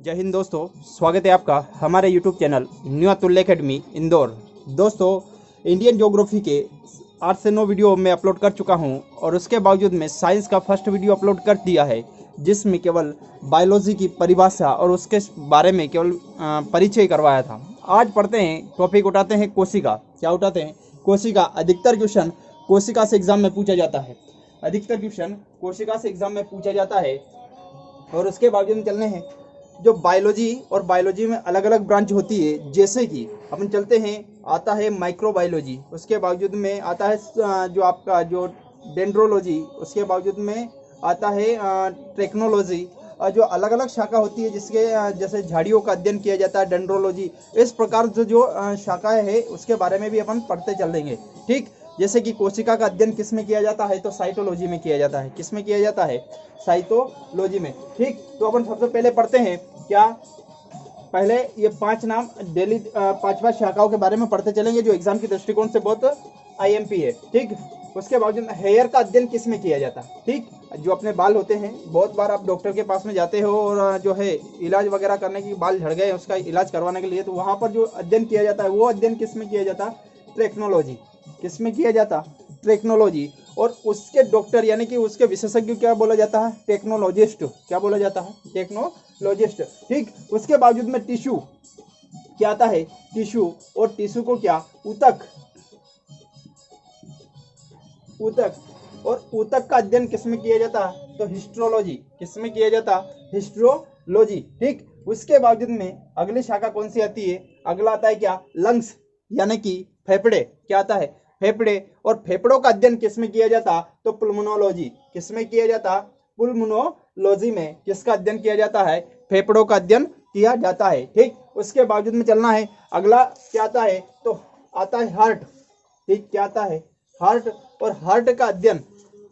जय हिंद दोस्तों, स्वागत है आपका हमारे YouTube चैनल न्यू अतुल्य एकेडमी इंदौर। दोस्तों, इंडियन ज्योग्राफी के 8 से 9 वीडियो मैं अपलोड कर चुका हूं और उसके बावजूद मैं साइंस का फर्स्ट वीडियो अपलोड कर दिया है, जिसमें केवल बायोलॉजी की परिभाषा और उसके बारे में केवल परिचय करवाया था। आज पढ़ते हैं, टॉपिक उठाते हैं कोशिका। क्या उठाते हैं? कोशिका। अधिकतर क्वेश्चन कोशिका से एग्जाम में पूछा जाता है। अधिकतर क्वेश्चन कोशिका से एग्जाम में पूछा जाता है और उसके बावजूद चलने हैं जो बायोलॉजी, और बायोलॉजी में अलग अलग ब्रांच होती है। जैसे कि अपन चलते हैं, आता है माइक्रोबायोलॉजी, उसके बावजूद में आता है जो आपका जो डेंड्रोलॉजी, उसके बावजूद में आता है टेक्नोलॉजी, और जो अलग अलग शाखा होती है जिसके जैसे झाड़ियों का अध्ययन किया जाता है, डेंड्रोलॉजी। इस प्रकार जो शाखाएं है उसके बारे में भी अपन पढ़ते चलेंगे। ठीक, जैसे कि कोशिका का अध्ययन किस में किया जाता है? तो साइटोलॉजी में किया जाता है। किस में किया जाता है? साइटोलॉजी में। ठीक, तो अपन सबसे पहले पढ़ते हैं क्या, पहले ये 5 नाम डेली 5 शाखाओं के बारे में पढ़ते चलेंगे जो एग्जाम की दृष्टिकोण से बहुत आईएमपी है। ठीक, उसके बावजूद हेयर का अध्ययन किस में किया जाता है? ठीक, जो अपने बाल होते हैं, बहुत बार आप डॉक्टर के पास में जाते हो और जो है इलाज वगैरह करने की, बाल झड़ गए उसका इलाज करवाने के लिए, तो वहां पर जो अध्ययन किया जाता है वो अध्ययन किस में किया जाता? टेक्नोलॉजी। किस में किया जाता? टेक्नोलॉजी। और उसके डॉक्टर यानी कि उसके विशेषज्ञ क्या बोला जाता है? टेक्नोलॉजिस्ट। क्या बोला जाता है? टेक्नोलॉजिस्ट। ठीक, उसके बावजूद में टिश्यू क्या आता है? टिश्यू। और टिश्यू को क्या? ऊतक। और ऊतक का अध्ययन किस में किया जाता? तो हिस्ट्रोलॉजी। किस में किया जाता? हिस्ट्रोलॉजी। ठीक, उसके बावजूद में अगली शाखा कौन सी आती है? अगला आता है क्या? लंग्स, यानी कि फेफड़े। क्या आता है? फेफड़े। और फेफड़ों का अध्ययन किस में किया जाता? तो पुल्मोनोलॉजी। किस में किया जाता? पुल्मोनोलॉजी में। किसका अध्ययन किया जाता है? फेफड़ों का अध्ययन किया जाता है। ठीक, उसके बावजूद में चलना है। अगला क्या आता है? तो आता है हार्ट। ठीक, क्या आता है? हार्ट। और हार्ट का अध्ययन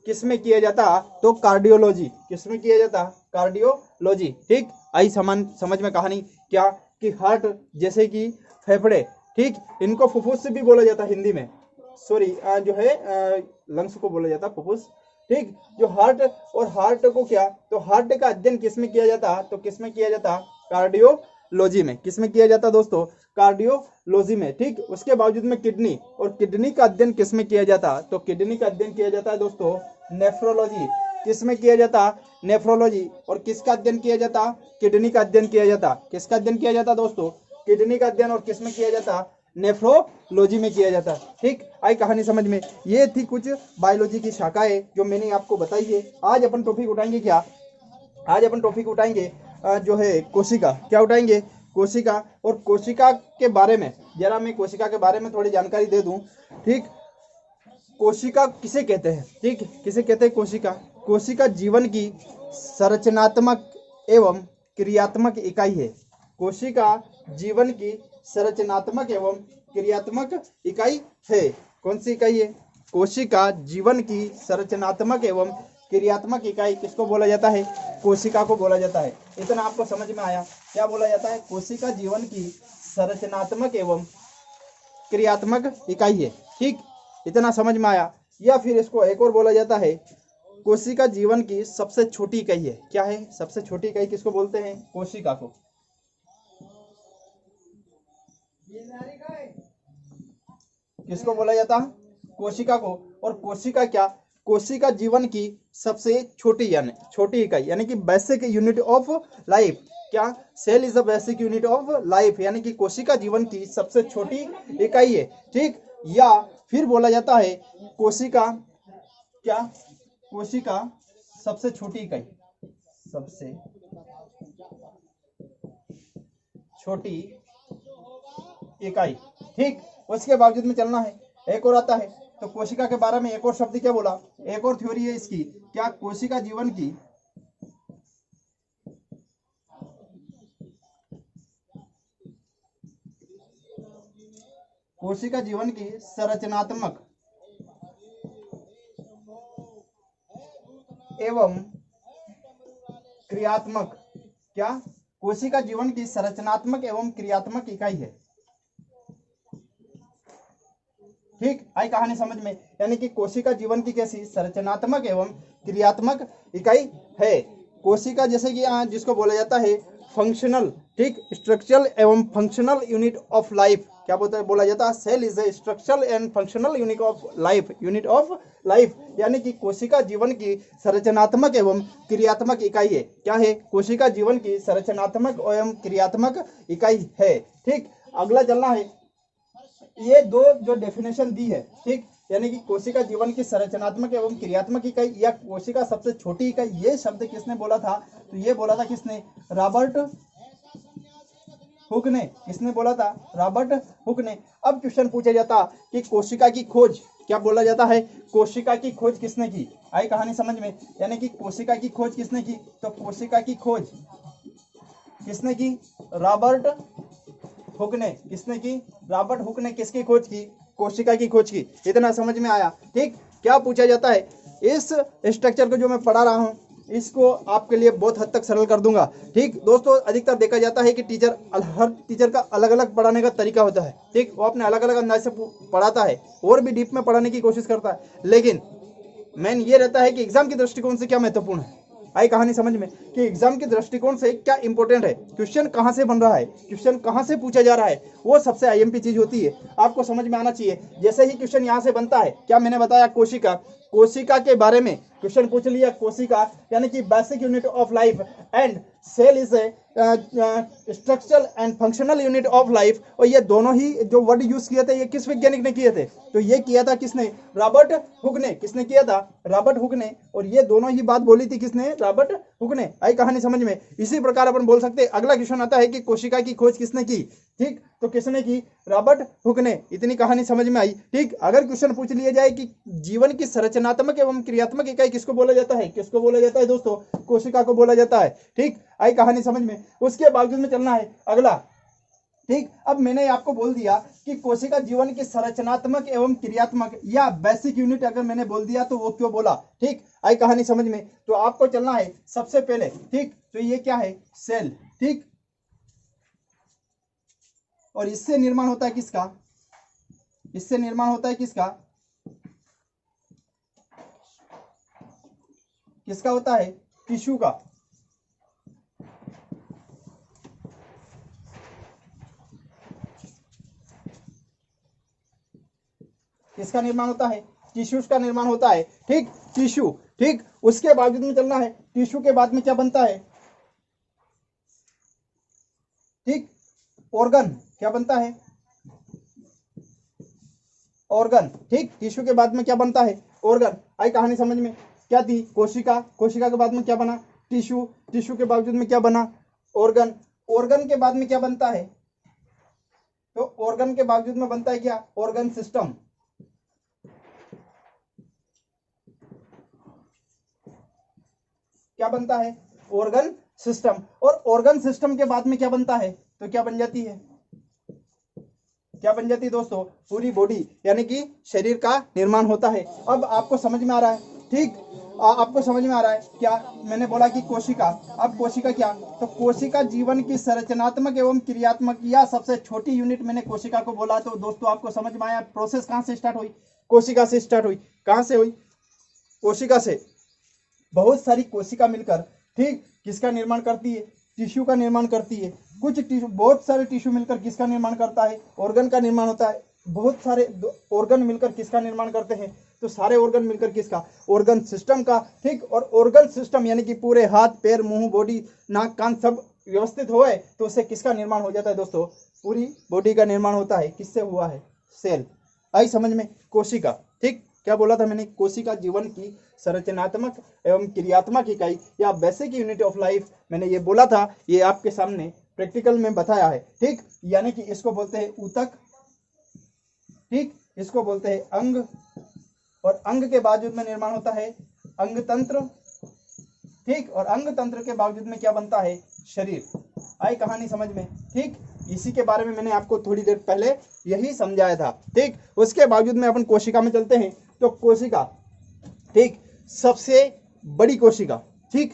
किस में किया जाता? तो कार्डियोलॉजी। किस में किया जाता? कार्डियोलॉजी। ठीक, आई समझ में कहानी क्या कि हार्ट जैसे कि फेफड़े, ठीक, इनको फुफ्फुस से भी बोला जाता है हिंदी में। सॉरी, जो है लंग्स को बोला जाता फुफ्फुस। ठीक, जो हार्ट, और हार्ट को क्या, तो हार्ट का अध्ययन किस में किया जाता? तो किस में किया जाता? कार्डियोलॉजी में। किस में किया जाता दोस्तों? कार्डियोलॉजी में। ठीक, उसके बावजूद में किडनी, और किडनी का अध्ययन किस में किया जाता? तो किडनी का अध्ययन किया जाता है दोस्तों नेफ्रोलॉजी। किस में किया जाता? नेफ्रोलॉजी। और किसका अध्ययन किया जाता? किडनी का अध्ययन किया जाता। किसका अध्ययन किया जाता दोस्तों? किडनी का अध्ययन। और किस में किया जाता? नेफ्रोलॉजी में किया जाता। ठीक, आई कहानी समझ में। ये थी कुछ बायोलॉजी की शाखाएं जो मैंने आपको बताई है। आज अपन टॉपिक उठाएंगे क्या? आज अपन टॉपिक उठाएंगे जो है कोशिका। क्या उठाएंगे? कोशिका। और कोशिका के बारे में जरा मैं कोशिका के बारे में थोड़ी जानकारी दे दूं। ठीक, कोशिका किसे कहते हैं? ठीक, किसे कहते हैं कोशिका? कोशिका जीवन की संरचनात्मक एवं क्रियात्मक इकाई है। कोशिका जीवन की संरचनात्मक एवं क्रियात्मक इकाई है। कौन सी इकाई है? कोशिका जीवन की संरचनात्मक एवं क्रियात्मक इकाई किसको बोला जाता है? कोशिका को बोला जाता है। इतना आपको समझ में आया? क्या बोला जाता है? कोशिका जीवन की संरचनात्मक एवं क्रियात्मक इकाई है। ठीक, इतना समझ में आया? या फिर इसको एक और बोला जाता है, कोशिका जीवन की सबसे छोटी इकाई है। क्या है? सबसे छोटी इकाई किसको बोलते हैं? कोशिका को। किसको बोला जाता? कोशिका को। और कोशिका क्या? कोशिका जीवन की सबसे छोटी यानी छोटी इकाई, यानी कि बेसिक यूनिट ऑफ लाइफ। क्या? Cell is the basic unit of life, यानी कि कोशिका जीवन की सबसे छोटी इकाई है। ठीक, या फिर बोला जाता है कोशिका क्या? कोशिका सबसे छोटी इकाई, सबसे छोटी इकाई। ठीक, उसके बावजूद में चलना है। एक और आता है, तो कोशिका के बारे में एक और शब्द क्या बोला? एक और थ्योरी है इसकी। क्या? कोशिका जीवन की कोशिका जीवन की संरचनात्मक एवं क्रियात्मक, क्या? कोशिका जीवन की संरचनात्मक एवं क्रियात्मक इकाई है। ठीक, आई कहानी समझ में? यानी कि कोशिका जीवन की कैसी? संरचनात्मक एवं क्रियात्मक इकाई है। कोशिका जैसे कि यहाँ जिसको बोला जाता है फंक्शनल, ठीक, स्ट्रक्चरल एवं फंक्शनल यूनिट ऑफ लाइफ, क्या बोला जाता है, cell is a structural and functional unit of life, यानी कि कोशिका जीवन की संरचनात्मक एवं क्रियात्मक इकाई है। क्या है? कोशिका जीवन की संरचनात्मक एवं क्रियात्मक इकाई है। ठीक, अगला चलना है, ये दो जो डेफिनेशन दी है, ठीक, यानी कि कोशिका जीवन की संरचनात्मक एवं क्रियात्मक इकाई या कोशिका सबसे छोटी इकाई, ये शब्द किसने बोला था? तो ये बोला था किसने? रॉबर्ट हुक ने। किसने बोला था? रॉबर्ट हुक ने। अब क्वेश्चन पूछा जाता कि कोशिका की खोज, क्या बोला जाता है? कोशिका की खोज किसने की? आई कहानी समझ में? यानी कि कोशिका की खोज किसने की? तो कोशिका की खोज किसने की? रॉबर्ट हुक ने। किसने की? रॉबर्ट हुक ने किसकी खोज की? कोशिका की खोज की। इतना समझ में आया? ठीक, क्या पूछा जाता है? इस स्ट्रक्चर को जो मैं पढ़ा रहा हूं इसको आपके लिए बहुत हद तक सरल कर दूंगा। ठीक दोस्तों, अधिकतर देखा जाता है कि हर टीचर का अलग अलग पढ़ाने का तरीका होता है। ठीक, वो अपने अलग अलग अंदाज से पढ़ाता है और भी डीप में पढ़ाने की कोशिश करता है, लेकिन मेन ये रहता है कि एग्जाम के दृष्टिकोण से क्या महत्वपूर्ण है। आई कहानी समझ में कि एग्जाम के दृष्टिकोण से क्या इंपॉर्टेंट है, क्वेश्चन कहां से बन रहा है, क्वेश्चन कहां से पूछा जा रहा है, वो सबसे आईएमपी चीज होती है, आपको समझ में आना चाहिए। जैसे ही क्वेश्चन यहां से बनता है, क्या मैंने बताया, कोशिका के बारे में क्वेश्चन पूछ लिया। कोशिका यानी कि basic unit of life and cell is a structural and functional unit of life. और ये दोनों ही जो वर्ड यूज किए थे, ये किस वैज्ञानिक ने किए थे? तो ये किया था किसने? रॉबर्ट हुक ने। किसने किया था? रॉबर्ट हुक ने। और ये दोनों ही बात बोली थी किसने? रॉबर्ट हुक ने। आई कहानी समझ में? इसी प्रकार अपन बोल सकते हैं। अगला क्वेश्चन आता है कि कोशिका की खोज किसने की? ठीक, तो किसने की? रॉबर्ट हुक ने। इतनी कहानी समझ में आई? ठीक, अगर क्वेश्चन पूछ लिया जाए कि जीवन की संरचनात्मक एवं क्रियात्मक इकाई किसको बोला जाता है? किसको बोला जाता है दोस्तों? कोशिका को बोला जाता है। ठीक, आई कहानी समझ में? उसके बावजूद में चलना है अगला। ठीक, अब मैंने आपको बोल दिया कि कोशिका जीवन की संरचनात्मक एवं क्रियात्मक या बेसिक यूनिट अगर मैंने बोल दिया तो वो क्यों बोला? ठीक, आई कहानी समझ में? तो आपको चलना है सबसे पहले। ठीक, तो ये क्या है? सेल। ठीक, और इससे निर्माण होता है किसका? इससे निर्माण होता है किसका? किसका होता है? टिश्यू का। किसका निर्माण होता है? टिश्यूज का निर्माण होता है। ठीक, टिश्यू। ठीक, उसके बावजूद में चलना है, टिश्यू के बाद में क्या बनता है? ठीक, ऑर्गन। क्या बनता है? ऑर्गन। ठीक, टिश्यू के बाद में क्या बनता है? ऑर्गन। आई कहानी समझ में? क्या थी? कोशिका। कोशिका के बाद में क्या बना? टिश्यू। टिश्यू के बावजूद में क्या बना? ऑर्गन। ऑर्गन के बाद में क्या बनता है? तो ऑर्गन के बावजूद में बनता है क्या? Organ system. क्या बनता है? Organ system. और ऑर्गन सिस्टम के बाद में क्या बनता है? तो क्या बन जाती है? क्या बन जाती है दोस्तों? पूरी बॉडी, यानी कि शरीर का निर्माण होता है। अब आपको समझ में आ रहा है? ठीक, आपको समझ में आ रहा है? क्या मैंने बोला कि कोशिका। अब कोशिका क्या? तो कोशिका जीवन की संरचनात्मक एवं क्रियात्मक या सबसे छोटी यूनिट मैंने कोशिका को बोला। तो दोस्तों आपको समझ में आया प्रोसेस कहां से स्टार्ट हुई? कोशिका से स्टार्ट हुई। कहां से हुई? कोशिका से। बहुत सारी कोशिका मिलकर, ठीक, किसका निर्माण करती है? टिश्यू का निर्माण करती है। कुछ टिश्यू, बहुत सारे टिश्यू मिलकर किसका निर्माण करता है? ऑर्गन का निर्माण होता है। बहुत सारे ऑर्गन मिलकर किसका निर्माण करते हैं? तो सारे ऑर्गन मिलकर किसका? ऑर्गन सिस्टम का। ठीक, और ऑर्गन सिस्टम यानी कि पूरे हाथ, पैर, मुंह, बॉडी, नाक, कान सब व्यवस्थित हो तो उससे किसका निर्माण हो जाता है दोस्तों? पूरी बॉडी का निर्माण होता है। किससे हुआ है? सेल। आई समझ में? कोशिका। ठीक, क्या बोला था मैंने? कोशिका जीवन की संरचनात्मक एवं क्रियात्मक इकाई या बेसिक यूनिट ऑफ लाइफ, मैंने ये बोला था, ये आपके सामने प्रैक्टिकल में बताया है। ठीक, यानी कि इसको बोलते हैं ऊतक। ठीक, इसको बोलते हैं अंग, और अंग के बावजूद में निर्माण होता है अंग तंत्र। ठीक, और अंग तंत्र के बावजूद में क्या बनता है? शरीर। आई कहानी समझ में? ठीक, इसी के बारे में मैंने आपको थोड़ी देर पहले यही समझाया था। ठीक, उसके बावजूद में अपन कोशिका में चलते हैं। तो कोशिका, ठीक, सबसे बड़ी कोशिका, ठीक,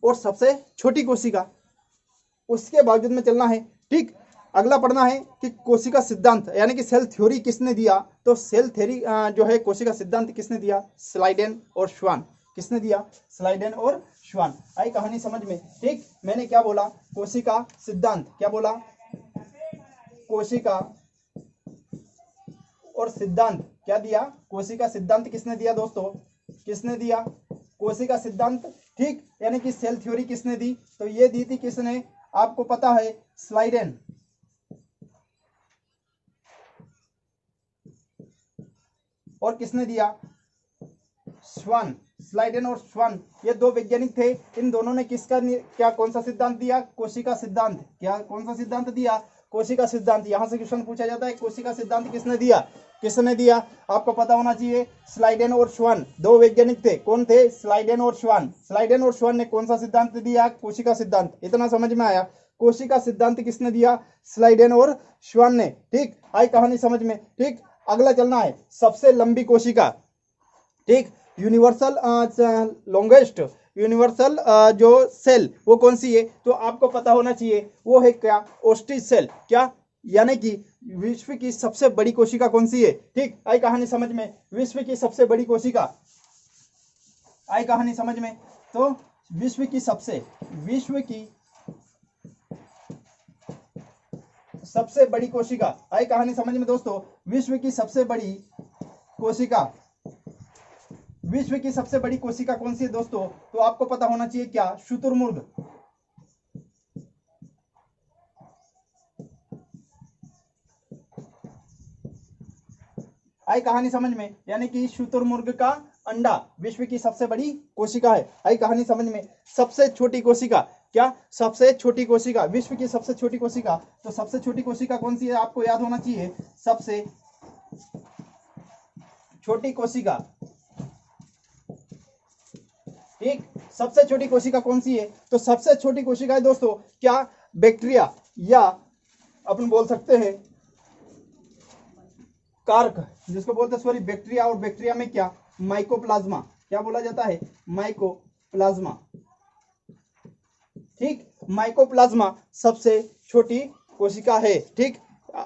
और सबसे छोटी कोशिका, उसके बावजूद में चलना है। ठीक, अगला पढ़ना है कि कोशिका सिद्धांत यानी कि सेल थ्योरी किसने दिया? तो सेल थ्योरी जो है कोशिका सिद्धांत किसने दिया? स्लाइडेन और श्वान। किसने दिया? स्लाइडेन और श्वान। आई कहानी समझ में? ठीक, मैंने क्या बोला? कोशिका सिद्धांत। क्या बोला? कोशिका और सिद्धांत। क्या दिया? कोशिका सिद्धांत किसने दिया दोस्तों? किसने दिया? कोशिका सिद्धांत। ठीक, यानी कि सेल थ्योरी किसने दी? तो ये दी थी किसने? आपको पता है, स्लाइडेन। और किसने दिया? श्वान। स्लाइडेन और श्वान, ये दो वैज्ञानिक थे। इन दोनों ने किसका क्या कौन सा सिद्धांत दिया? कोशिका सिद्धांत। क्या कौन सा सिद्धांत दिया? कोशिका सिद्धांत। यहां से क्वेश्चन पूछा जाता है, कोशिका सिद्धांत किसने दिया? किसने दिया? आपको पता होना चाहिए, स्लाइडेन और श्वान दो वैज्ञानिक थे। कौन थे? स्लाइडेन और श्वान। स्लाइडेन और श्वान ने कौन सा सिद्धांत दिया? कोशिका सिद्धांत। इतना समझ में आया? कोशिका सिद्धांत किसने दिया? स्लाइडेन और श्वान ने। ठीक, आई कहानी समझ में? ठीक, अगला चलना है, सबसे लंबी कोशिका। ठीक, यूनिवर्सल लॉन्गेस्ट यूनिवर्सल जो सेल वो कौन सी है? तो आपको पता होना चाहिए, वो है क्या? Ostrich cell. क्या? यानी कि विश्व की सबसे बड़ी कोशिका कौन सी है? ठीक, आई कहानी समझ में? विश्व की सबसे बड़ी कोशिका। आई कहानी समझ में? तो विश्व की सबसे बड़ी कोशिका। आई कहानी समझ में दोस्तों? विश्व की सबसे बड़ी कोशिका। विश्व की सबसे बड़ी कोशिका कौन सी है दोस्तों? तो आपको पता होना चाहिए क्या? शुतुरमुर्ग। आई कहानी समझ में? यानी कि शुतुरमुर्ग का अंडा विश्व की सबसे बड़ी कोशिका है। आई कहानी समझ में? सबसे छोटी कोशिका। क्या? सबसे छोटी कोशिका, विश्व की सबसे छोटी कोशिका। तो सबसे छोटी कोशिका कौन सी है? आपको याद होना चाहिए, सबसे छोटी कोशिका। ठीक, सबसे छोटी कोशिका कौन सी है? तो सबसे छोटी कोशिका है दोस्तों क्या? बैक्टीरिया, या अपन बोल सकते हैं कार्क, जिसको बोलते हैं, सॉरी, बैक्टीरिया। और बैक्टीरिया में क्या? माइकोप्लाज्मा। क्या बोला जाता है? माइकोप्लाज्मा। ठीक, माइकोप्लाज्मा सबसे छोटी कोशिका है। ठीक,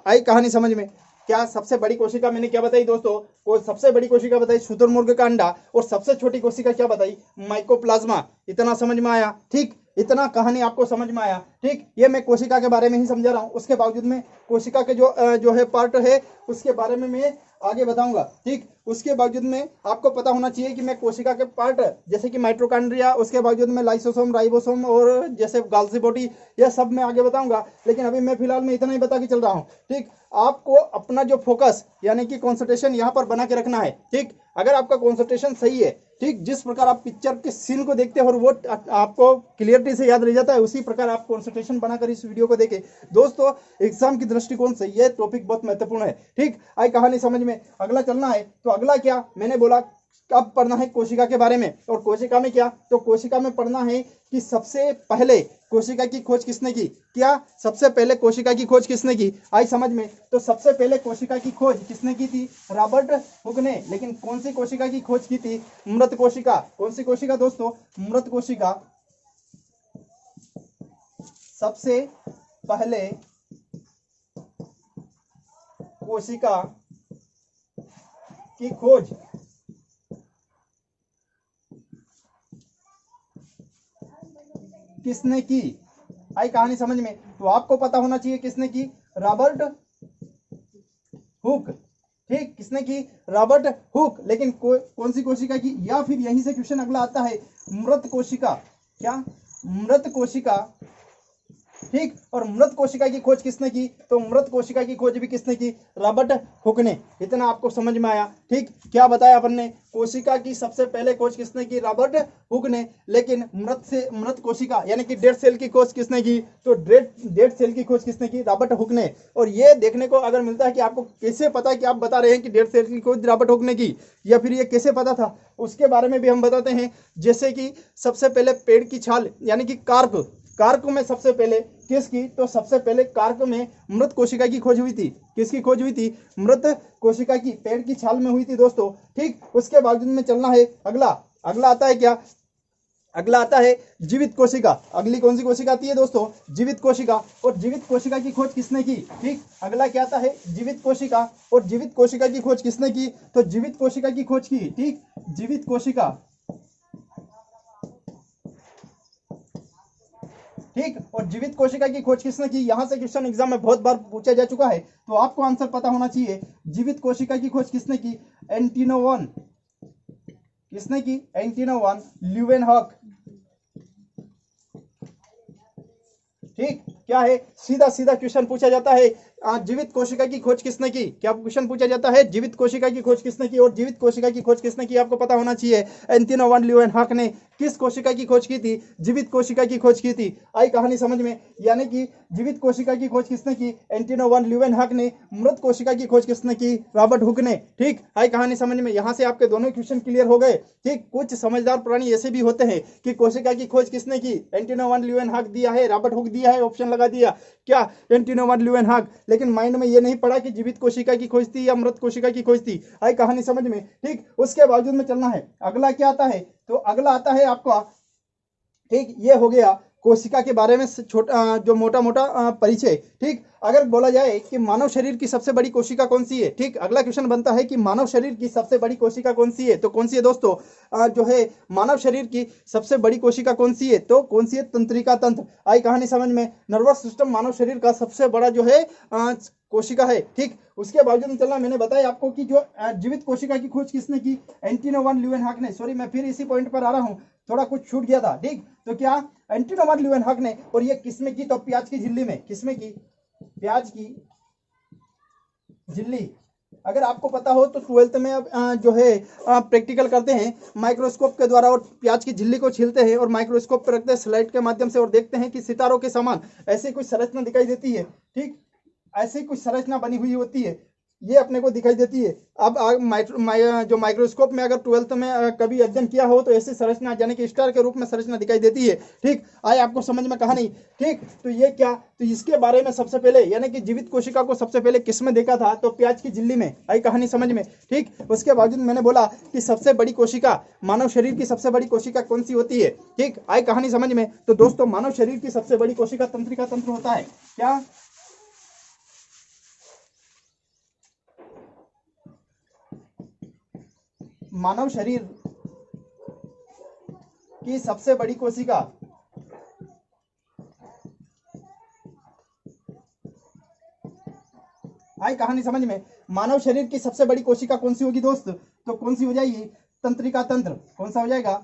आई कहानी समझ में? क्या सबसे बड़ी कोशिका मैंने क्या बताई दोस्तों? को सबसे बड़ी कोशिका बताई शुतुरमुर्ग का अंडा, और सबसे छोटी कोशिका क्या बताई? माइकोप्लाज्मा। इतना समझ में आया? ठीक, इतना कहानी आपको समझ में आया? ठीक, ये मैं कोशिका के बारे में ही समझा रहा हूँ, उसके बावजूद में कोशिका के जो है पार्ट है उसके बारे में मैं आगे बताऊंगा। ठीक, उसके बावजूद में आपको पता होना चाहिए कि मैं कोशिका के पार्ट जैसे कि माइटोकॉन्ड्रिया, उसके बावजूद में लाइसोसोम, राइबोसोम और जैसे गाल्सी बॉडी, यह सब मैं आगे बताऊंगा। लेकिन अभी मैं फिलहाल में इतना ही बता के चल रहा हूँ। ठीक, आपको अपना जो फोकस यानी कि कंसंट्रेशन यहाँ पर बना के रखना है। ठीक, अगर आपका कंसंट्रेशन सही है, ठीक, जिस प्रकार आप पिक्चर के सीन को देखते हैं और वो आपको क्लियरिटी से याद रह जाता है, उसी प्रकार आप कंसंट्रेशन बनाकर इस वीडियो को देखें। दोस्तों, एग्जाम की दृष्टिकोण से ये टॉपिक बहुत महत्वपूर्ण है। ठीक, आई कहानी समझ में? अगला चलना है। तो अगला क्या मैंने बोला, कब पढ़ना है कोशिका के बारे में, और कोशिका में क्या? तो कोशिका में पढ़ना है कि सबसे पहले कोशिका की खोज किसने की? क्या? सबसे पहले कोशिका की खोज किसने की? आई समझ में? तो सबसे पहले कोशिका की खोज किसने की थी? रॉबर्ट हुक ने। लेकिन कौन सी कोशिका की खोज की थी? मृत कोशिका। कौन सी कोशिका दोस्तों? मृत कोशिका। सबसे पहले कोशिका की खोज किसने की? आई कहानी समझ में? तो आपको पता होना चाहिए किसने की? Robert Hooke. ठीक, किसने की? Robert Hooke. लेकिन कौन सी कोशिका की? या फिर यहीं से क्वेश्चन अगला आता है, मृत कोशिका। क्या? मृत कोशिका। ठीक, और मृत कोशिका की खोज किसने की? तो मृत कोशिका की खोज भी किसने की? रॉबर्ट हुक ने। इतना आपको समझ में आया? ठीक, क्या बताया अपन ने? कोशिका की सबसे पहले खोज किसने की? रॉबर्ट हुक ने। लेकिन मृत कोशिका यानी कि डेड सेल की खोज किसने की? तो डेड सेल की खोज किसने की? रॉबर्ट हुक ने। और ये देखने को अगर मिलता है कि आपको कैसे पता है कि आप बता रहे हैं कि डेड सेल की खोज रॉबर्ट हुक ने की, या फिर ये कैसे पता था, उसके बारे में भी हम बताते हैं। जैसे कि सबसे पहले पेड़ की छाल यानी कि कार्क में सबसे पहले किसकी? तो सबसे पहले कार्क में मृत कोशिका की खोज हुई थी। किसकी खोज हुई थी? मृत कोशिका की, पेड़ की छाल में हुई थी दोस्तों। ठीक, उसके बावजूद में चलना है। अगला आता है क्या? अगला आता है जीवित कोशिका। अगली कौन सी कोशिका आती है दोस्तों? जीवित कोशिका। और जीवित कोशिका की खोज किसने की? ठीक, अगला क्या आता है? जीवित कोशिका। और जीवित कोशिका की खोज किसने की? तो जीवित कोशिका की खोज की। ठीक, जीवित कोशिका ठीक। और जीवित कोशिका की खोज किसने की, यहां से क्वेश्चन एग्जाम में बहुत बार पूछा जा चुका है, तो आपको आंसर पता होना चाहिए। जीवित कोशिका की खोज किसने की, एंटिनोवन। किसने की, एंटिनोवन ल्यूवेनहॉक। ठीक, क्या है, सीधा सीधा क्वेश्चन पूछा जाता है, जीवित कोशिका की खोज किसने की, क्या क्वेश्चन पूछा जाता है, जीवित कोशिका की खोज किसने की, और जीवित कोशिका की खोज किसने की आपको पता होना चाहिए। एंटिनोवन ल्यूवेनहॉक ने किस कोशिका की खोज की थी, जीवित कोशिका की खोज की थी। आई कहानी समझ में, यानी कि जीवित कोशिका की खोज किसने की, एंटिनोवन ल्यूवेनहॉक ने। मृत कोशिका की खोज किसने की, रॉबर्ट हुक ने। ठीक, आई कहानी समझ में, यहां से आपके दोनों क्वेश्चन क्लियर हो गए। ठीक, कुछ समझदार प्राणी ऐसे भी होते हैं कि कोशिका की खोज किसने की, एंटिनोवन ल्यूवेनहॉक दिया है, रॉबर्ट हुक दिया है, ऑप्शन लगा दिया क्या, एंटिनोवन ल्यूवेनहॉक, लेकिन माइंड में ये नहीं पड़ा कि जीवित कोशिका की खोज थी या मृत कोशिका की खोज थी। आई कहानी समझ में। ठीक, उसके बावजूद में चलना है। अगला क्या आता है, तो अगला आता है आपका, ठीक, ये हो गया कोशिका के बारे में छोटा जो मोटा मोटा परिचय। ठीक, अगर बोला जाए कि मानव शरीर की सबसे बड़ी कोशिका कौन सी है, ठीक, अगला क्वेश्चन बनता है कि मानव शरीर की सबसे बड़ी कोशिका कौन सी है, तो कौन सी है दोस्तों, जो है मानव शरीर की सबसे बड़ी कोशिका कौन सी है, तो कौन सी है, तंत्रिका तंत्र। आई कहानी समझ में, नर्वस सिस्टम मानव शरीर का सबसे बड़ा जो है कोशिका है। ठीक, उसके बावजूद में चलना, मैंने बताया आपको कि जो जीवित कोशिका की खोज किसने की, एंटिनोवन ल्यूवेनहॉक ने। सॉरी, मैं फिर इसी पॉइंट पर आ रहा हूं, थोड़ा कुछ छूट गया था। ठीक, तो क्या, एंटिनोवन ल्यूवेनहॉक ने, और ये किसमें की, तो प्याज की झिल्ली में। किसमें की, प्याज की झिल्ली। अगर आपको पता हो तो 12th में अब जो है प्रैक्टिकल करते हैं माइक्रोस्कोप के द्वारा, और प्याज की झिल्ली को छीलते हैं और माइक्रोस्कोप पर रखते हैं स्लाइड के माध्यम से, और देखते हैं कि सितारों के समान ऐसी कुछ संरचना दिखाई देती है। ठीक, ऐसी कुछ संरचना बनी हुई होती है, ये अपने को दिखाई देती है। अब जो माइक्रोस्कोप में अगर 12th में कभी अध्ययन किया हो तो ऐसी संरचना यानी कि स्टार के रूप में संरचना दिखाई देती है। ठीक, आए आपको समझ में कहा नहीं। ठीक, तो ये क्या, तो इसके बारे में सबसे पहले यानी कि जीवित कोशिका को सबसे पहले किस में देखा था, तो प्याज की झिल्ली में। आई कहानी समझ में। ठीक, उसके बावजूद मैंने बोला कि सबसे बड़ी कोशिका, मानव शरीर की सबसे बड़ी कोशिका कौन सी होती है। ठीक, आई कहानी समझ में। तो दोस्तों मानव शरीर की सबसे बड़ी कोशिका तंत्रिका तंत्र होता है। क्या, मानव शरीर की सबसे बड़ी कोशिका, आई कहानी समझ में, मानव शरीर की सबसे बड़ी कोशिका कौन सी होगी दोस्त, तो कौन सी हो जाएगी, तंत्रिका तंत्र। कौन सा हो जाएगा,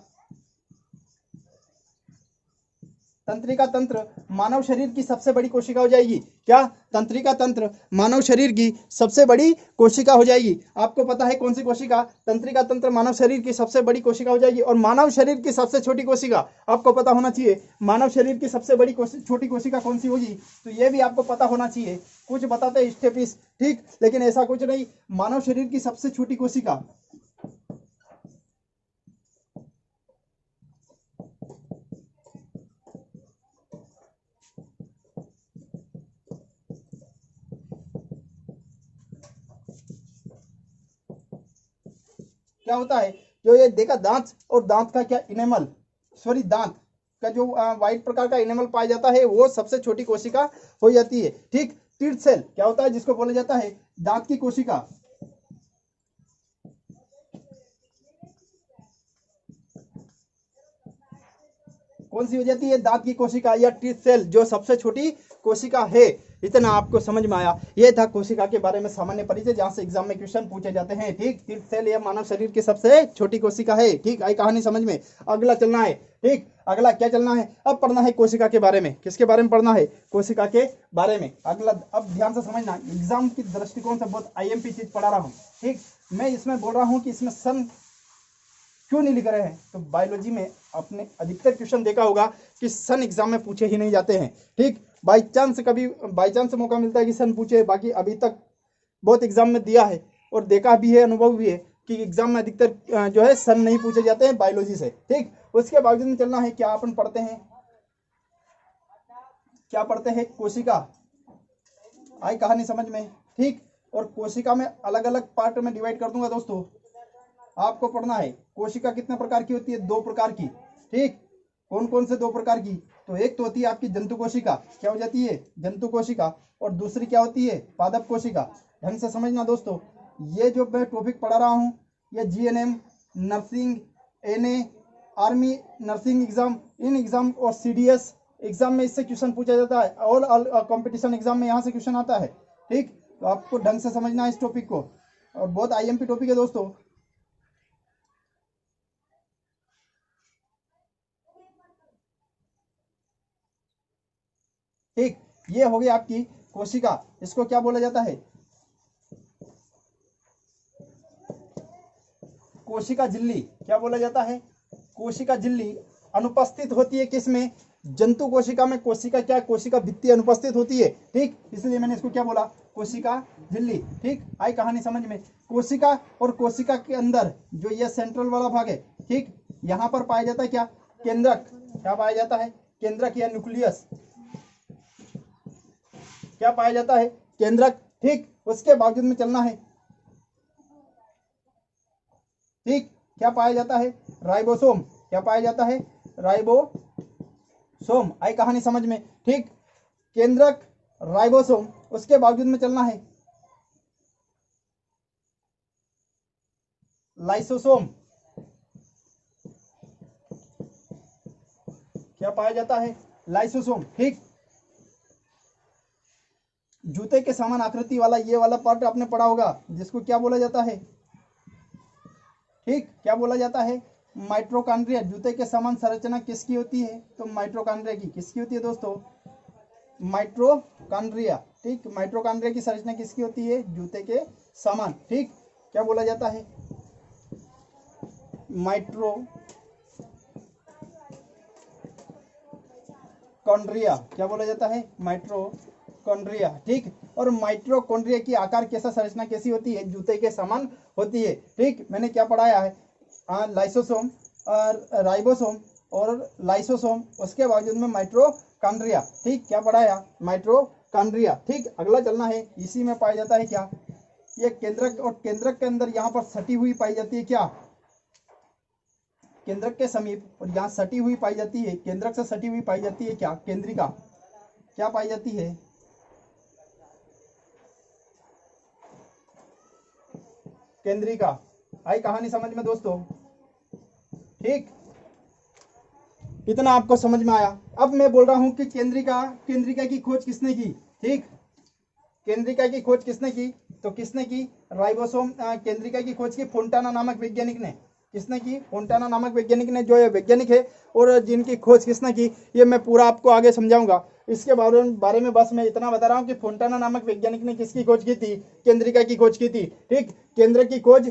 तंत्रिका तंत्र मानव शरीर की सबसे बड़ी कोशिका हो जाएगी। क्या, तंत्रिका तंत्र मानव शरीर की सबसे बड़ी कोशिका हो जाएगी। आपको पता है कौन सी कोशिका, तंत्रिका तंत्र मानव शरीर की सबसे बड़ी कोशिका हो जाएगी। और मानव शरीर की सबसे छोटी कोशिका आपको पता होना चाहिए, मानव शरीर की सबसे बड़ी छोटी कोशिका कौन सी होगी, तो यह भी आपको पता होना चाहिए। कुछ बताते स्टेपिस, ठीक, लेकिन ऐसा कुछ नहीं। मानव शरीर की सबसे छोटी कोशिका, क्या होता है, जो ये देखा दांत, और दांत का क्या इनेमल, सॉरी दांत का जो व्हाइट प्रकार का इनेमल पाया जाता है वो सबसे छोटी कोशिका हो जाती है। ठीक, टीथ सेल क्या होता है, जिसको बोला जाता है दांत की कोशिका। कौन सी हो जाती है, दांत की कोशिका या टीथ सेल, जो सबसे छोटी कोशिका है। इतना आपको समझ में आया। ये था कोशिका के बारे में सामान्य परिचय, जहां से एग्जाम में क्वेश्चन पूछे जाते हैं। ठीक, टीथ सेल यह मानव शरीर की सबसे छोटी कोशिका है। ठीक, आई कहानी समझ में। अगला चलना है। ठीक, अगला क्या चलना है, अब पढ़ना है कोशिका के बारे में। किसके बारे में पढ़ना है, कोशिका के बारे में। अगला, अब ध्यान से समझना, एग्जाम की दृष्टिकोण से बहुत IMP चीज पढ़ा रहा हूँ। ठीक, मैं इसमें बोल रहा हूँ कि इसमें सन क्यों नहीं लिख रहे हैं, तो बायोलॉजी में आपने अधिकतर क्वेश्चन देखा होगा कि सन एग्जाम में पूछे ही नहीं जाते हैं। ठीक, बाई चांस मौका मिलता है कि सन पूछे, बाकी अभी तक बहुत एग्जाम में दिया है और देखा भी है, अनुभव भी है कि एग्जाम में अधिकतर जो है सन नहीं पूछे जाते हैं बायोलॉजी से। ठीक, उसके बावजूद में चलना है, क्या अपन पढ़ते हैं, क्या पढ़ते हैं, कोशिका। आई कहानी समझ में। ठीक, और कोशिका में अलग अलग पार्ट में डिवाइड कर दूंगा दोस्तों। आपको पढ़ना है कोशिका कितने प्रकार की होती है, 2 प्रकार की। ठीक, कौन कौन से 2 प्रकार की, तो एक तो होती है आपकी जंतु कोशिका, क्या हो जाती है, जंतु कोशिका, और दूसरी क्या होती है, पादप कोशिका। ढंग से समझना दोस्तों, ये जो मैं टॉपिक पढ़ा रहा हूँ, ये GNM, nursing, NA, army nursing exam, in exam और CDS एग्जाम में इससे क्वेश्चन पूछा जाता है, ऑल कंपटीशन एग्जाम में यहाँ से क्वेश्चन आता है। ठीक, तो आपको ढंग से समझना है इस टॉपिक को, और बहुत आईएमपी टॉपिक है दोस्तों। ठीक, ये हो गई आपकी कोशिका। इसको क्या बोला जाता है? कोशिका झिल्ली। क्या बोला जाता है? कोशिका झिल्ली अनुपस्थित होती है किसमें? जंतु कोशिका में। कोशिका क्या? कोशिका भित्ति अनुपस्थित होती है। ठीक, इसलिए मैंने इसको क्या बोला? कोशिका झिल्ली। ठीक, आई कहानी समझ में। कोशिका और कोशिका के अंदर जो ये सेंट्रल वाला भाग है, ठीक, यहां पर पाया जाता है क्या? केंद्रक। क्या पाया जाता है? केंद्रक या न्यूक्लियस। क्या पाया जाता है? केंद्रक। ठीक, उसके बावजूद में चलना है। ठीक, क्या पाया जाता है? राइबोसोम। क्या पाया जाता है? राइबोसोम। आई कहानी समझ में। ठीक, केंद्रक, राइबोसोम, उसके बावजूद में चलना है लाइसोसोम। क्या पाया जाता है? लाइसोसोम। ठीक, जूते के समान आकृति वाला ये वाला पार्ट आपने पढ़ा होगा, जिसको क्या बोला जाता है? ठीक, क्या बोला जाता है? माइट्रोकॉन्ड्रिया। जूते के समान संरचना किसकी होती है? तो माइट्रोकॉन्ड्रिया की। किसकी होती है दोस्तों? माइट्रोकॉन्ड्रिया। ठीक, माइट्रोकॉन्ड्रिया की संरचना किसकी होती है? जूते के समान। ठीक, क्या बोला जाता है? माइट्रोकॉन्ड्रिया। क्या बोला जाता है? माइट्रोकॉन्ड्रिया। ठीक, और माइट्रोकॉन्ड्रिया की आकार कैसा, संरचना कैसी होती है? जूते के समान होती है। ठीक, मैंने क्या पढ़ाया है? लाइसोसोम और राइबोसोम और लाइसोसोम, उसके बावजूद में माइट्रोकॉन्ड्रिया। ठीक, क्या पढ़ाया? माइट्रोकॉन्ड्रिया। ठीक, अगला चलना है। इसी में पाया जाता है क्या? ये केंद्रक, और केंद्रक के अंदर यहाँ पर सटी हुई पाई जाती है क्या? केंद्रक के समीप, और यहाँ सटी हुई पाई जाती है, केंद्रक से सटी हुई पाई जाती है क्या? केंद्रिका। क्या पाई जाती है? केंद्रिका। आई कहानी समझ में दोस्तों? ठीक, इतना आपको समझ में आया। अब मैं बोल रहा हूं कि केंद्रिका, केंद्रिका की खोज किसने की? ठीक, केंद्रिका की खोज किसने की? तो किसने की? राइबोसोम। केंद्रिका की खोज की फोंटाना नामक वैज्ञानिक ने। किसने की? फोंटाना नामक वैज्ञानिक ने। जो ये वैज्ञानिक है और जिनकी खोज किसने की, ये मैं पूरा आपको आगे समझाऊंगा। इसके बारे में बस मैं इतना बता रहा हूँ कि फोंटाना नामक वैज्ञानिक ने किसकी खोज की थी? केंद्रिका की खोज की थी। ठीक, केंद्र की खोज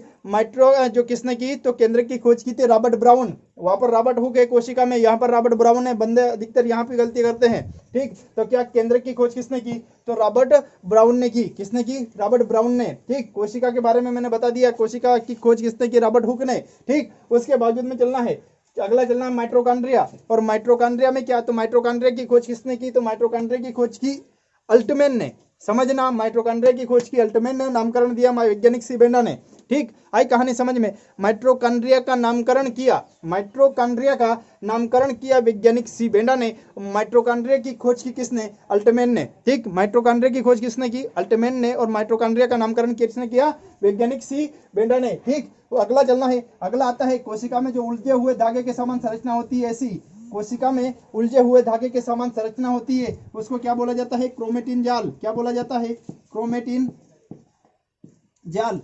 जो किसने की? तो केंद्र की खोज की थी रॉबर्ट ब्राउन। वहां पर रॉबर्ट हुक है कोशिका में, यहाँ पर रॉबर्ट ब्राउन है। बंदे अधिकतर यहाँ पे गलती करते हैं। ठीक, तो क्या केंद्र की खोज किसने की? तो रॉबर्ट ब्राउन ने की। किसने की? रॉबर्ट ब्राउन ने। ठीक, कोशिका के बारे में मैंने बता दिया, कोशिका की खोज किसने की? रॉबर्ट हुक ने। ठीक, उसके बावजूद में चलना है, अगला चलना है माइट्रोकॉन्ड्रिया। और माइट्रोकॉन्ड्रिया में क्या? तो माइट्रोकॉन्ड्रिया की खोज किसने की? तो माइट्रोकॉन्ड्रिया की खोज की अल्टमैन ने। समझना, माइट्रोकॉन्ड्रिया की खोज की अल्टमैन ने, नामकरण दिया वैज्ञानिक सी बेंडा ने। ठीक, आई कहानी समझ में। माइट्रोकॉन्ड्रिया का नामकरण किया, माइट्रोकॉन्ड्रिया का नामकरण किया वैज्ञानिक सी बेंडा ने। माइट्रोकॉन्ड्रिया की खोज की किसने? अल्टमैन ने। ठीक, माइट्रोकॉन्ड्रिया की खोज किसने की? अल्टमैन ने। और माइट्रोकॉन्ड्रिया का नामकरण किसने किया? वैज्ञानिक सी बेंडा ने। ठीक, तो अगला चलना है। अगला आता है, कोशिका में जो उलझे हुए धागे के समान संरचना होती है, ऐसी कोशिका में उलझे हुए धागे के समान संरचना होती है, उसको क्या बोला जाता है? क्रोमेटिन जाल। क्या बोला जाता है? क्रोमेटिन जाल।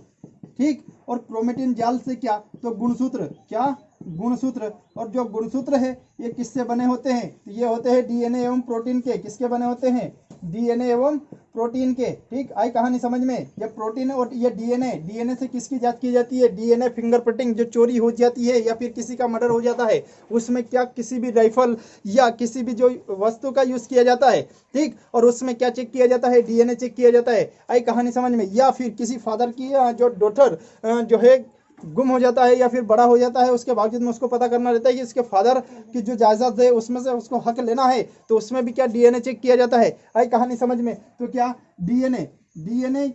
ठीक, और क्रोमेटिन जाल से क्या? तो गुणसूत्र। क्या? गुणसूत्र। और जो गुणसूत्र है ये किससे बने होते हैं? तो ये होते हैं डीएनए एवं प्रोटीन के। किसके बने होते हैं? डीएनए एवं प्रोटीन के। ठीक, आई कहानी समझ में। ये प्रोटीन और ये डीएनए, डीएनए से किसकी जांच की जाती है? DNA fingerprinting. जो चोरी हो जाती है या फिर किसी का मर्डर हो जाता है, उसमें क्या किसी भी राइफल या किसी भी जो वस्तु का यूज किया जाता है, ठीक, और उसमें क्या चेक किया जाता है? डीएनए चेक किया जाता है। आई कहानी समझ में। या फिर किसी फादर की जो डॉटर जो है गुम हो जाता है या फिर बड़ा हो जाता है, उसके बावजूद में उसको पता करना रहता है कि इसके फादर की जो जायदाद है उसमें से उसको हक लेना है, तो उसमें भी क्या डीएनए चेक किया जाता है। आई कहानी समझ में। तो क्या डीएनए, डीएनए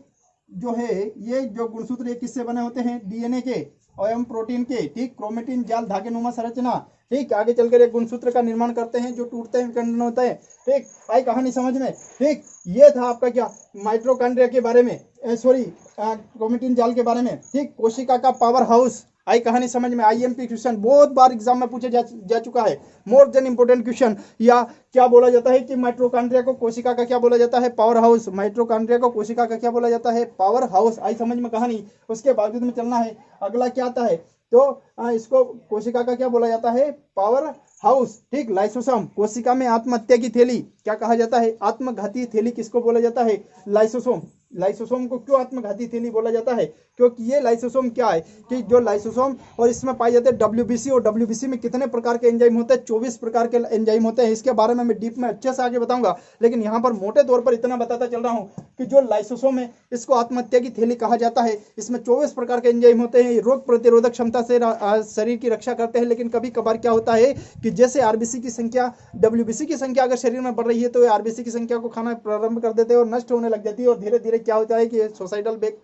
जो है ये जो गुणसूत्र ये किससे बने होते हैं? डीएनए के एवं प्रोटीन के। ठीक, क्रोमेटिन जाल धागे नुमा संरचना। ठीक, आगे चलकर एक गुणसूत्र का निर्माण करते हैं जो टूटते हैं, विखंडन होता है। ठीक, आई कहानी समझ में। ठीक, ये था आपका क्या? माइट्रोकॉन्ड्रिया के बारे में, सॉरी क्रोमेटिन जाल के बारे में। ठीक, कोशिका का पावर हाउस, आई कहानी समझ में? आईएमपी क्वेश्चन बहुत बार एग्जाम में पूछे जा चुका है, मोर देन इंपोर्टेंट क्वेश्चन। या क्या बोला जाता है कि माइटोकॉन्ड्रिया को कोशिका का क्या बोला जाता है? Power house. माइटोकॉन्ड्रिया को कोशिका का क्या बोला जाता है? Power house. आई समझ में कहानी? उसके बावजूद में चलना है। अगला क्या आता है? तो इसको कोशिका का क्या बोला जाता है? Power house. ठीक। लाइसोसोम, कोशिका में आत्महत्या की थैली क्या कहा जाता है? आत्मघाती थैली किसको बोला जाता है? लाइसोसोम। लाइसोसोम को क्यों आत्मघाती थैली बोला जाता है? क्योंकि ये लाइसोसोम क्या है कि जो लाइसोसोम और इसमें पाए जाते हैं डब्ल्यूबीसी, और डब्ल्यूबीसी में कितने प्रकार के एंजाइम होते हैं? 24 प्रकार के एंजाइम होते हैं। इसके बारे में मैं डीप में अच्छे से आगे बताऊंगा, लेकिन यहाँ पर मोटे तौर पर इतना बताता चल रहा हूँ कि जो लाइसोसोम है इसको आत्महत्या की थैली कहा जाता है। इसमें 24 प्रकार के एंजाइम होते हैं, रोग प्रतिरोधक क्षमता से शरीर की रक्षा करते हैं। लेकिन कभी कभार क्या होता है कि जैसे आरबीसी की संख्या, डब्ल्यूबीसी की संख्या अगर शरीर में बढ़ रही है तो आरबीसी की संख्या को खाना प्रारंभ कर देते हैं और नष्ट होने लग जाती है, और धीरे धीरे क्या होता है कि सोसाइटल बैग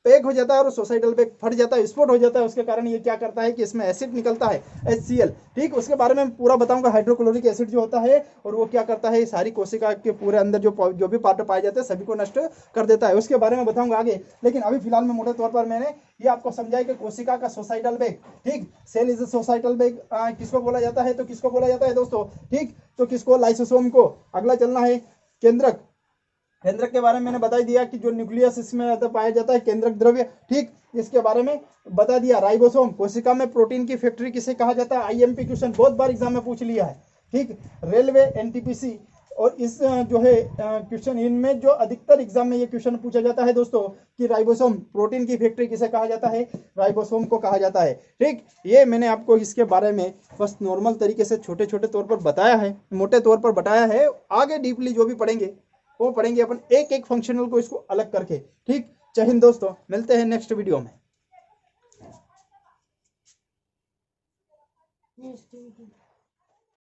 पैक हो जाता है और सोसाइटल बैग फट जाता है, स्फोट हो जाता है। उसके कारण ये क्या करता है कि इसमें एसिड निकलता है, HCl। ठीक। उसके बारे में पूरा बताऊंगा। हाइड्रोक्लोरिक एसिड जो होता है और वो क्या करता है, सारी कोशिका के पूरे अंदर जो भी पार्ट पाए जाते हैं सभी को नष्ट कर देता है। उसके बारे में बताऊंगा आगे, लेकिन अभी फिलहाल में मोटे तौर पर मैंने ये आपको समझाया कि कोशिका का सोसाइटल बैग। ठीक। सेल इज सोसाइटल बैग किसको बोला जाता है? तो किसको बोला जाता है दोस्तों? ठीक। तो किसको? लाइसोसोम को। अगला चलना है केंद्रक। केंद्रक के बारे में मैंने बता दिया कि जो न्यूक्लियस इसमें पाया जाता है केंद्रक द्रव्य। ठीक। इसके बारे में बता दिया। राइबोसोम, कोशिका में प्रोटीन की फैक्ट्री किसे कहा जाता है? आईएमपी क्वेश्चन बहुत बार एग्जाम में पूछ लिया है। ठीक। रेलवे, एनटीपीसी, और इस जो है क्वेश्चन, इनमें जो अधिकतर एग्जाम में ये क्वेश्चन पूछा जाता है दोस्तों कि राइबोसोम, प्रोटीन की फैक्ट्री किसे कहा जाता है? राइबोसोम को कहा जाता है। ठीक। ये मैंने आपको इसके बारे में बस नॉर्मल तरीके से छोटे छोटे तौर पर बताया है, मोटे तौर पर बताया है। आगे डीपली जो भी पढ़ेंगे वो पढ़ेंगे अपन एक एक फंक्शनल को, इसको अलग करके। ठीक। जय हिंद दोस्तों, मिलते हैं नेक्स्ट वीडियो में।